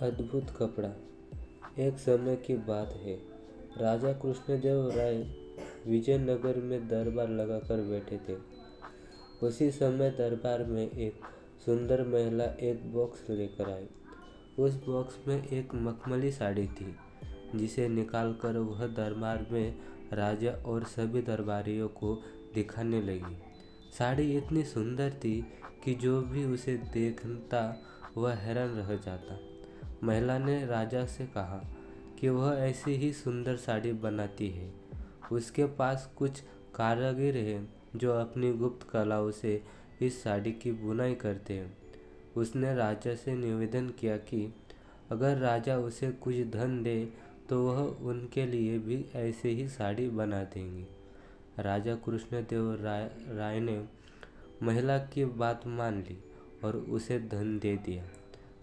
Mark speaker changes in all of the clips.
Speaker 1: अद्भुत कपड़ा। एक समय की बात है। राजा कृष्णदेव राय विजयनगर में दरबार लगाकर बैठे थे। उसी समय दरबार में एक सुंदर महिला एक बॉक्स लेकर आई। उस बॉक्स में एक मखमली साड़ी थी, जिसे निकालकर वह दरबार में राजा और सभी दरबारियों को दिखाने लगी। साड़ी इतनी सुंदर थी कि जो भी उसे देखता वह हैरान रह जाता। महिला ने राजा से कहा कि वह ऐसी ही सुंदर साड़ी बनाती है। उसके पास कुछ कारीगर हैं जो अपनी गुप्त कलाओं से इस साड़ी की बुनाई करते हैं। उसने राजा से निवेदन किया कि अगर राजा उसे कुछ धन दे तो वह उनके लिए भी ऐसे ही साड़ी बना देंगे। राजा कृष्णदेव राय ने महिला की बात मान ली और उसे धन दे दिया।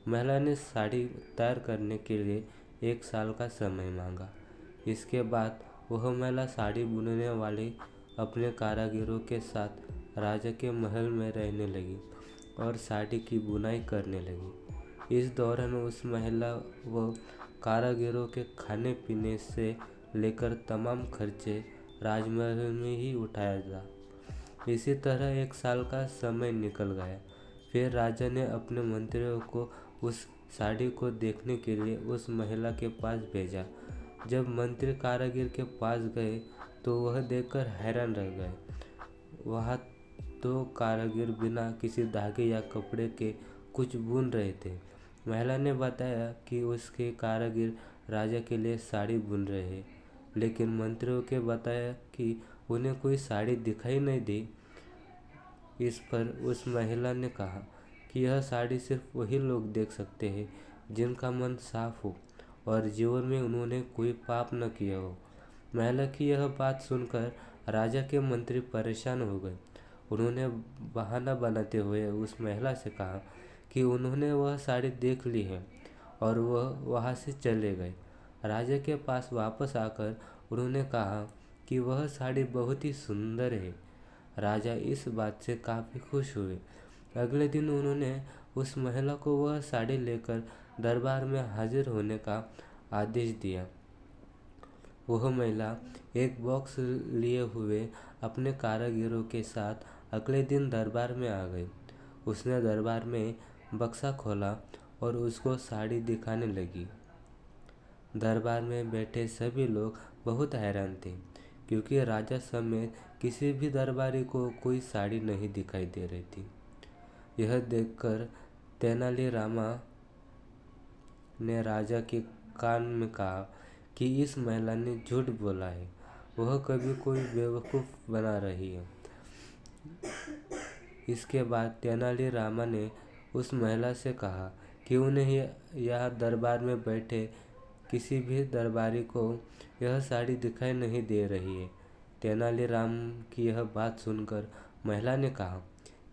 Speaker 1: महिला ने साड़ी तैयार करने के लिए 1 साल का समय मांगा। इसके बाद वह महिला साड़ी बुनने वाले अपने कारीगरों के साथ राजा के महल में रहने लगी और साड़ी की बुनाई करने लगी। इस दौरान उस महिला व कारीगरों के खाने पीने से लेकर तमाम खर्चे राजमहल में ही उठाया था। इसी तरह 1 साल का समय निकल गया। फिर राजा ने अपने मंत्रियों को उस साड़ी को देखने के लिए उस महिला के पास भेजा। जब मंत्री कारीगर के पास गए तो वह देखकर हैरान रह गए। वहाँ तो कारीगर बिना किसी धागे या कपड़े के कुछ बुन रहे थे। महिला ने बताया कि उसके कारीगर राजा के लिए साड़ी बुन रहे हैं, लेकिन मंत्रियों के बताया कि उन्हें कोई साड़ी दिखाई नहीं दी। इस पर उस महिला ने कहा कि यह साड़ी सिर्फ वही लोग देख सकते हैं जिनका मन साफ हो और जीवन में उन्होंने कोई पाप न किया हो। महिला की यह बात सुनकर राजा के मंत्री परेशान हो गए। उन्होंने बहाना बनाते हुए उस महिला से कहा कि उन्होंने वह साड़ी देख ली है और वह वहाँ से चले गए। राजा के पास वापस आकर उन्होंने कहा कि वह साड़ी बहुत ही सुंदर है। राजा इस बात से काफ़ी खुश हुए। अगले दिन उन्होंने उस महिला को वह साड़ी लेकर दरबार में हाजिर होने का आदेश दिया। वह महिला एक बॉक्स लिए हुए अपने कारीगरों के साथ अगले दिन दरबार में आ गई। उसने दरबार में बक्सा खोला और उसको साड़ी दिखाने लगी। दरबार में बैठे सभी लोग बहुत हैरान थे, क्योंकि राजा समेत किसी भी दरबारी को कोई साड़ी नहीं दिखाई दे रही थी। यह देखकर तेनालीरामा ने राजा के कान में कहा कि इस महिला ने झूठ बोला है, वह कभी कोई बेवकूफ़ बना रही है। इसके बाद तेनालीरामा ने उस महिला से कहा कि उन्हें यह दरबार में बैठे किसी भी दरबारी को यह साड़ी दिखाई नहीं दे रही है। तेनालीराम की यह बात सुनकर महिला ने कहा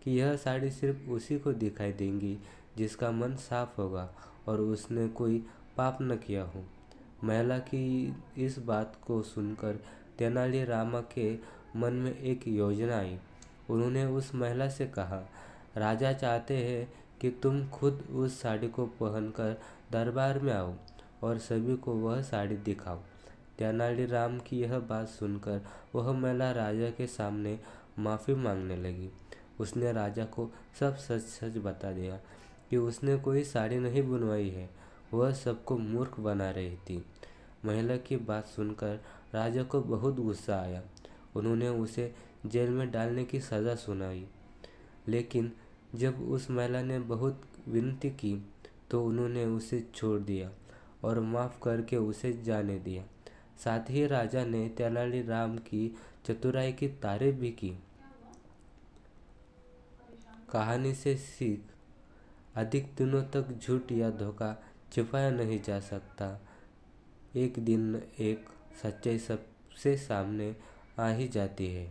Speaker 1: कि यह साड़ी सिर्फ उसी को दिखाई देंगी जिसका मन साफ होगा और उसने कोई पाप न किया हो। महिला की इस बात को सुनकर तेनालीरामा के मन में एक योजना आई। उन्होंने उस महिला से कहा, राजा चाहते हैं कि तुम खुद उस साड़ी को पहनकर दरबार में आओ और सभी को वह साड़ी दिखाओ। तेनालीराम की यह बात सुनकर वह महिला राजा के सामने माफ़ी मांगने लगी। उसने राजा को सब सच सच बता दिया कि उसने कोई साड़ी नहीं बुनवाई है, वह सबको मूर्ख बना रही थी। महिला की बात सुनकर राजा को बहुत गुस्सा आया। उन्होंने उसे जेल में डालने की सज़ा सुनाई। लेकिन जब उस महिला ने बहुत विनती की तो उन्होंने उसे छोड़ दिया और माफ़ करके उसे जाने दिया। साथ ही राजा ने तेनालीराम की चतुराई की तारीफ भी की। कहानी से सीख, अधिक दिनों तक झूठ या धोखा छिपाया नहीं जा सकता। एक दिन एक सच्चाई सबसे सामने आ ही जाती है।